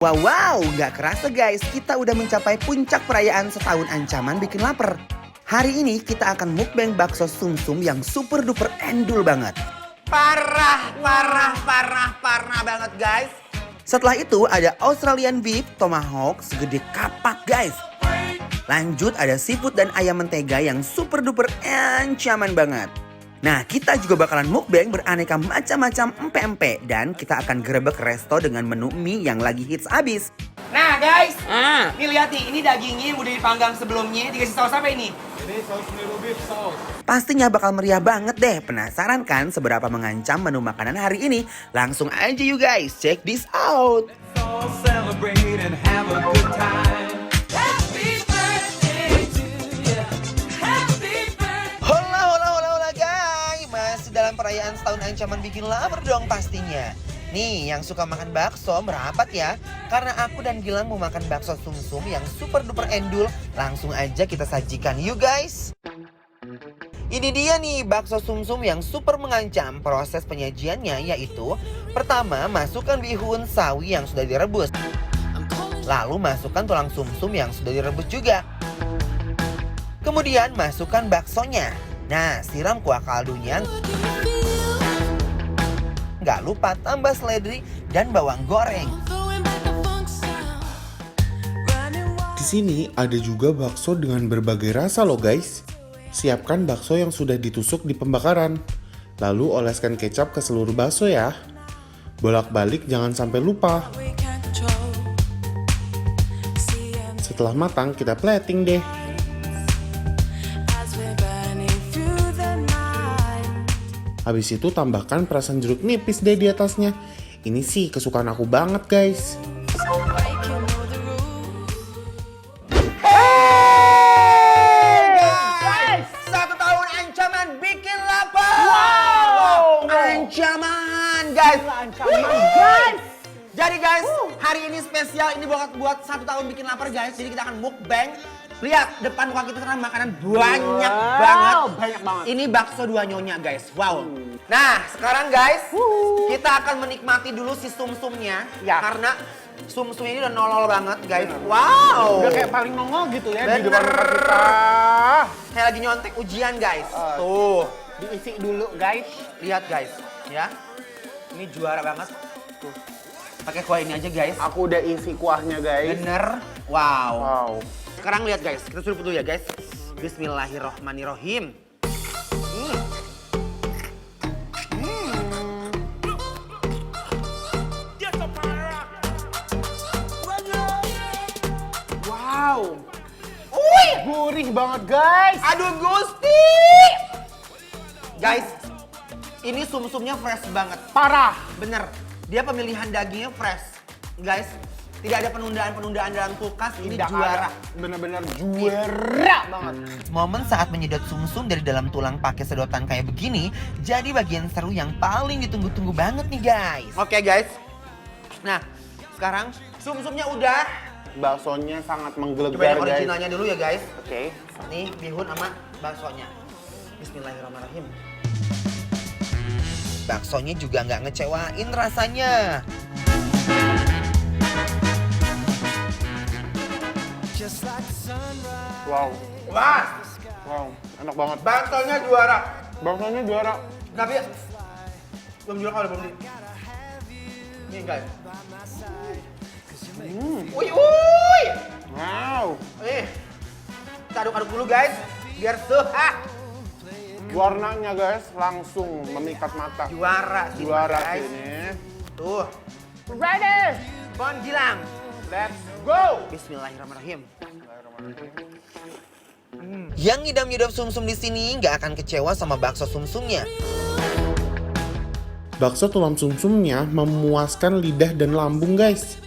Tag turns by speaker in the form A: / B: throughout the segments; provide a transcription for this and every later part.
A: Wow, nggak kerasa guys, kita udah mencapai puncak perayaan setahun ancaman bikin lapar. Hari ini kita akan mukbang bakso sumsum yang super duper endul banget.
B: Parah banget guys.
A: Setelah itu ada Australian beef tomahawk segede kapak guys. Lanjut ada seafood dan ayam mentega yang super duper ancaman banget. Nah, kita juga bakalan mukbang beraneka macam-macam empek-empek dan kita akan gerebek resto dengan menu mie yang lagi hits abis.
B: Nah guys, nih lihat nih, ini dagingnya yang udah dipanggang sebelumnya. Dikasih saus apa ini?
C: Ini saus Nero beef saus.
A: Pastinya bakal meriah banget deh. Penasaran kan seberapa mengancam menu makanan hari ini? Langsung aja you guys, check this out.
C: So celebrate and have a good time.
D: Happy birthday to you. Happy birthday.
A: Hola guys, masih dalam perayaan setahun ancaman bikin lapar dong pastinya. Nih, yang suka makan bakso merapat ya. Karena aku dan Gilang mau makan bakso sumsum yang super duper endul. Langsung aja kita sajikan you guys. Ini dia nih bakso sumsum yang super mengancam. Proses penyajiannya yaitu pertama masukkan bihun sawi yang sudah direbus. Lalu masukkan tulang sumsum yang sudah direbus juga. Kemudian masukkan baksonya. Nah, siram kuah kaldunya. Nggak lupa tambah seledri dan bawang goreng.
E: Di sini ada juga bakso dengan berbagai rasa loh guys. Siapkan bakso yang sudah ditusuk di pembakaran. Lalu oleskan kecap ke seluruh bakso ya. Bolak-balik jangan sampai lupa. Setelah matang kita plating deh. Habis itu tambahkan perasan jeruk nipis deh di atasnya. Ini sih kesukaan aku banget guys.
B: Guys, 1 tahun ancaman bikin lapar. Wow, ancaman guys. Guys. Jadi guys, hari ini spesial ini buat 1 tahun bikin lapar guys. Jadi kita akan mukbang. Lihat depan muka kita sekarang makanan banyak banget.
F: Banyak banget.
B: Ini bakso dua nyonya guys. Wow. Nah sekarang guys kita akan menikmati dulu si sumsumnya.
F: Ya.
B: Karena sumsumnya ini udah nolol banget guys. Wow.
F: Udah kayak paling nongol gitu ya di
B: Bener.
F: depan muka kita.
B: Kayak lagi nyontek ujian guys. Tuh.
F: Diisi dulu guys.
B: Lihat guys. Ya. Ini juara banget. Tuh. Pakai kuah ini aja guys.
F: Aku udah isi kuahnya guys.
B: Bener. Wow.
F: Wow.
B: Sekarang lihat guys, kita seruput dulu ya guys. Bismillahirrohmanirrohim.
F: Wow. Gurih banget guys.
B: Aduh Gusti. Guys, ini sumsumnya fresh banget.
F: Parah.
B: Bener, dia pemilihan dagingnya fresh. Guys, tidak ada penundaan-penundaan dalam kulkas, ini
F: Tidak
B: juara.
F: ada. Bener-bener juara banget.
A: Momen saat menyedot sumsum dari dalam tulang pakai sedotan kayak begini jadi bagian seru yang paling ditunggu-tunggu banget nih guys.
B: Oke guys. Nah, sekarang sumsumnya udah.
F: Baksonya sangat
B: Coba
F: menggelegar
B: yang
F: guys.
B: originalnya dulu ya guys.
F: Oke.
B: Nih, bihun sama baksonya. Bismillahirrahmanirrahim.
A: Baksonya juga nggak ngecewain rasanya.
F: Wow.
B: Wah,
F: Wow. Enak banget.
B: baksonya juara.
F: Baksonya juara.
B: Tapi belum juara kalau belum di. Nih guys. Wuih.
F: Wow.
B: Kita aduk-aduk dulu guys, biar sehah.
F: Warnanya guys langsung memikat mata.
B: Juara sih
F: Juara
B: guys.
F: ini.
B: Tuh,
F: Ready.
B: Bon Gilang.
F: Let's go.
B: Bismillahirrahmanirrahim.
A: Yang ngidam-ngidam sumsum di sini nggak akan kecewa sama bakso sumsumnya.
E: Bakso tulang sumsumnya memuaskan lidah dan lambung guys.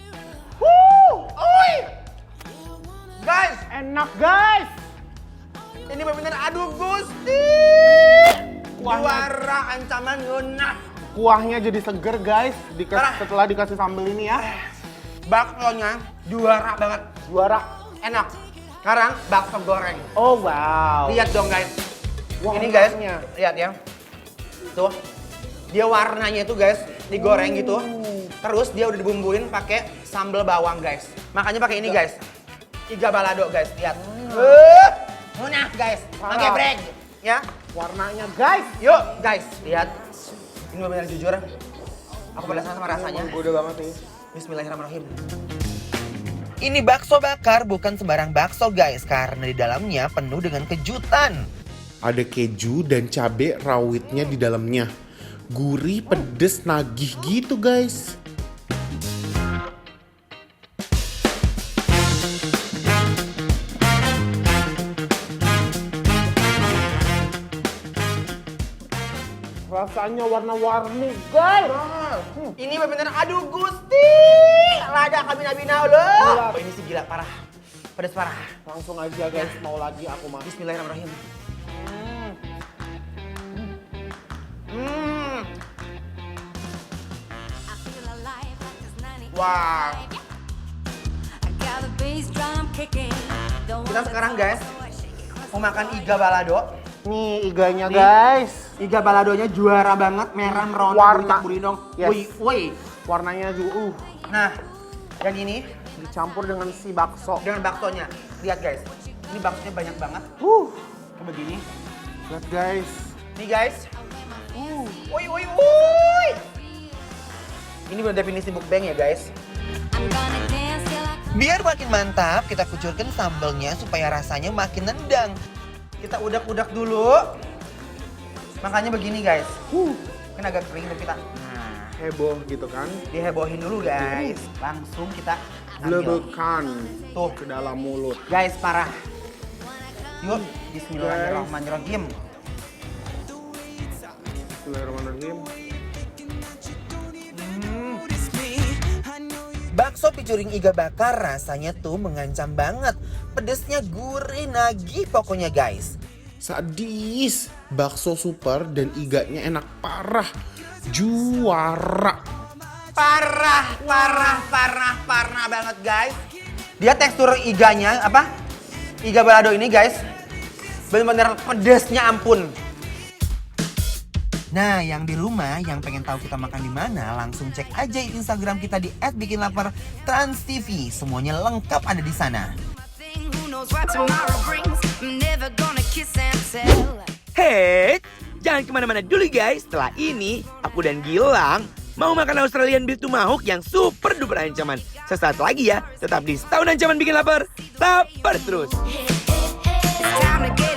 B: Guys,
F: Enak guys.
B: ini benar-benar aduh Gusti. Juara ancaman ngunah.
F: Kuahnya jadi seger guys
B: Parah.
F: setelah dikasih sambal ini ya.
B: Baksonya juara banget.
F: Juara.
B: Enak. Sekarang bakso goreng.
F: Oh wow.
B: Lihat dong guys.
F: Wah,
B: Ini guys,
F: warnanya.
B: lihat ya. Tuh. Dia warnanya itu guys digoreng gitu. Terus dia udah dibumbuin pakai sambal bawang guys. Makanya pakai ini guys. Iga balado guys, lihat. Munah guys, pakai break. Ya,
F: Warnanya guys.
B: yuk guys, lihat. Ini benar jujur. Aku penasaran sama rasanya.
F: Udah banget nih.
B: Bismillahirrahmanirrahim.
A: Ini bakso bakar bukan sembarang bakso guys, karena di dalamnya penuh dengan kejutan.
E: Ada keju dan cabai rawitnya di dalamnya. Gurih, pedes, nagih gitu guys.
F: Rasanya warna-warni guys.
B: Ini benar aduh Gusti. Lada kami nabina loh. Oh, ini sih gila parah. Pedas parah.
F: Langsung aja guys, mau lagi aku mah.
B: Bismillahirrahmanirrahim. Wah. Kita sekarang guys mau makan iga balado.
F: Nih iganya
B: Nih.
F: guys.
B: Iga baladonya juara banget, merah merona,
F: Warna.
B: burinong.
F: Yes.
B: Woi.
F: Warnanya juga
B: Nah, yang ini
F: dicampur dengan si bakso.
B: dengan baksonya. Lihat guys, ini baksonya banyak banget. Kayak begini.
F: Lihat guys.
B: Nih guys. Woi. Ini benar definisi mukbang ya guys.
A: Biar makin mantap, kita kucurkan sambelnya supaya rasanya makin nendang.
B: Kita udak-udak dulu. Makanya begini guys. Kan agak kering tuh kita. Nah,
F: Heboh gitu kan.
B: dihebohin dulu guys. Langsung kita ambil.
F: Lebekan
B: Tuh.
F: ke dalam mulut.
B: Guys, parah. Yuk, bismillahirrahmanirrahim.
F: Bismillahirrahmanirrahim.
A: Bakso picuring iga bakar rasanya tuh mengancam banget. Pedesnya gurih, nagih pokoknya guys.
E: Sadis, bakso super dan iganya enak parah. Juara.
B: Parah banget guys. Dia tekstur iganya apa? Iga balado ini guys. Bener-bener pedesnya ampun.
A: Nah, yang di rumah yang pengen tahu kita makan di mana, langsung cek aja Instagram kita di @bikinlaper_trans_tv. Semuanya lengkap ada di sana.
G: Hey, jangan kemana-mana dulu guys. Setelah ini, aku dan Gilang mau makan Australian Beef Tomahawk yang super duper ancaman. Sesaat lagi ya, tetap di Setahun Ancaman Bikin Lapar. Lapar terus.
D: It's time to get